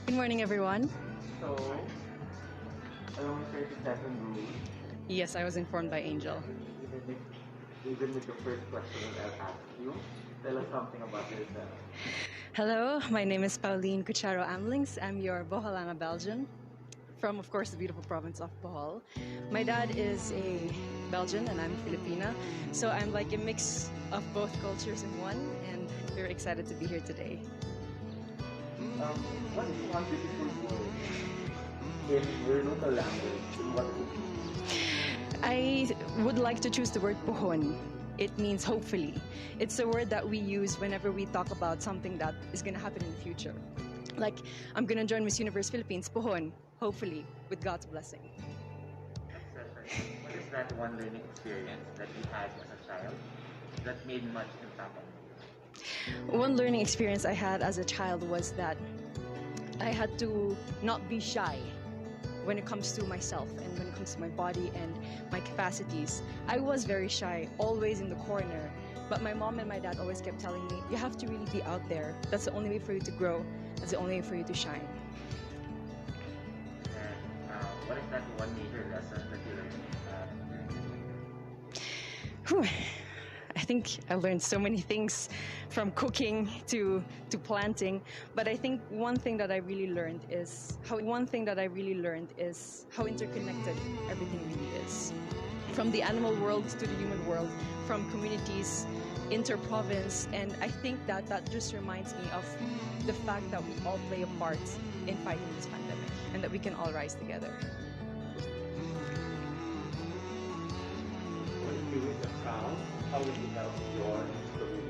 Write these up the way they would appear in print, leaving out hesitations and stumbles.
Good morning, everyone. So, along 37 rules, Yes, I was informed by Angel. even with the first question that I'll ask you, tell us something about yourself. Hello, my name is Pauline Cucharo Amlings. I'm your Boholana Belgian from, of course, the beautiful province of Bohol. My dad is a Belgian and I'm Filipina, so I'm like a mix of both cultures in one, and very excited to be here today. What is one beautiful word in your local language? And what would it be? I would like to choose the word pohon. It means hopefully. It's a word that we use whenever we talk about something that is going to happen in the future. Like, I'm going to join Miss Universe Philippines, pohon, hopefully, with God's blessing. Next session, what is that one learning experience that you had as a child that made much impact on you? One learning experience I had as a child was that I had to not be shy when it comes to myself and when it comes to my body and my capacities. I was very shy, always in the corner, but my mom and my dad always kept telling me, you have to really be out there. That's the only way for you to grow. That's the only way for you to shine. And what is that one major lesson that you learned? Whew. I think I learned so many things from cooking to planting, but I think one thing that I really learned is how interconnected everything really is. From the animal world to the human world, from communities, inter-province, and I think that just reminds me of the fact that we all play a part in fighting this pandemic and that we can all rise together. When you win the crown, how would you help your community?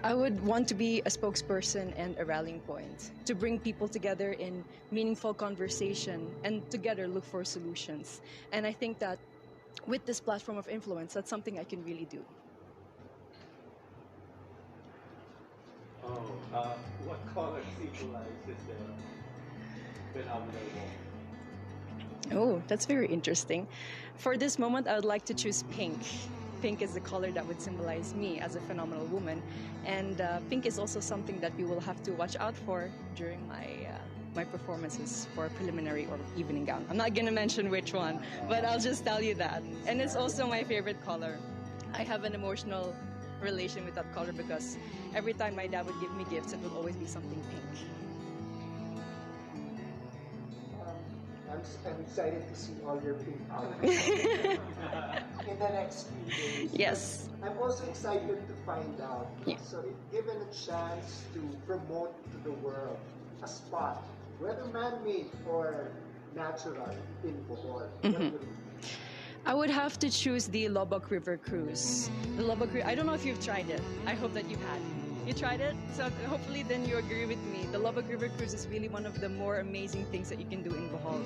I would want to be a spokesperson and a rallying point to bring people together in meaningful conversation and together look for solutions. And I think that with this platform of influence, that's something I can really do. What color symbolizes the phenomenal wall? Oh, that's very interesting. For this moment, I would like to choose pink. Pink is the color that would symbolize me as a phenomenal woman. And pink is also something that we will have to watch out for during my performances for preliminary or evening gown. I'm not going to mention which one, but I'll just tell you that. And it's also my favorite color. I have an emotional relation with that color because every time my dad would give me gifts, it would always be something pink. I'm excited to see all your pink outfits in the next few days. Yes. I'm also excited to find out. Yeah. So, if given a chance to promote to the world a spot, whether man-made or natural, in Bohol, what would it be? I would have to choose the Lobok River Cruise. The Lobok River, I don't know if you've tried it. I hope that you had. You tried it? So hopefully then you agree with me. The Lobok River Cruise is really one of the more amazing things that you can do in Bohol.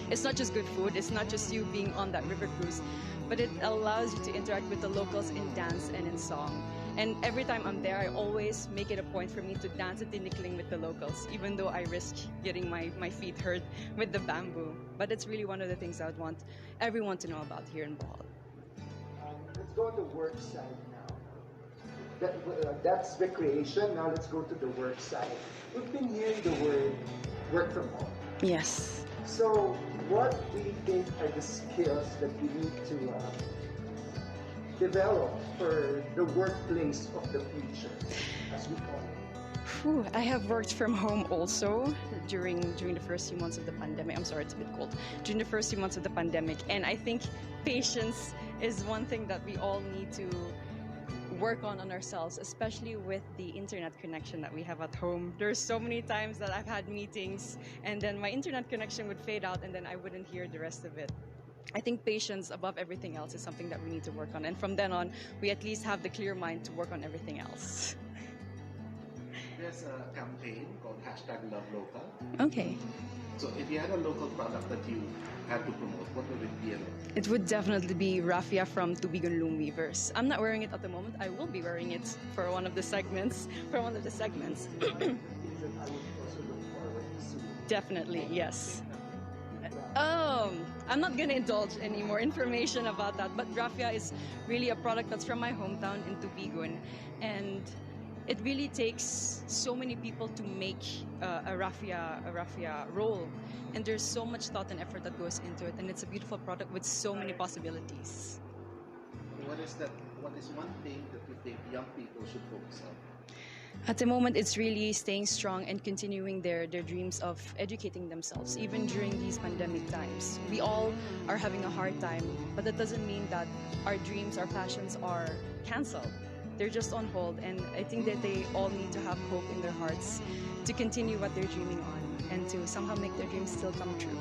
It's not just good food, it's not just you being on that river cruise, but it allows you to interact with the locals in dance and in song. And every time I'm there, I always make it a point for me to dance at tinikling with the locals, even though I risk getting my feet hurt with the bamboo. But it's really one of the things I would want everyone to know about here in Bohol. Let's go to the work side now. That's recreation. Now let's go to the work side. We've been hearing the word work from home. Yes. So, what do you think are the skills that we need to develop for the workplace of the future, as we call it? Whew, I have worked from home also during the first few months of the pandemic. I'm sorry, it's a bit cold. During the first few months of the pandemic, and I think patience is one thing that we all need to work on ourselves, especially with the internet connection that we have at home. There's so many times that I've had meetings and then my internet connection would fade out and then I wouldn't hear the rest of it. I think patience above everything else is something that we need to work on, and from then on we at least have the clear mind to work on everything else. There's a campaign called #LoveLocal. Okay. So if you had a local product that you had to promote, what would it be? It would definitely be raffia from Tubigon Loom Weavers. I'm not wearing it at the moment. I will be wearing it for one of the segments. Definitely, yes. I'm not going to indulge any more information about that, but raffia is really a product that's from my hometown in Tubigon. And it really takes so many people to make a raffia roll, and there's so much thought and effort that goes into it, and it's a beautiful product with so many possibilities. What is that? What is one thing that you think young people should focus on? At the moment, it's really staying strong and continuing their dreams of educating themselves, even during these pandemic times. We all are having a hard time, but that doesn't mean that our dreams, our passions are canceled. They're just on hold, and I think that they all need to have hope in their hearts to continue what they're dreaming on and to somehow make their dreams still come true.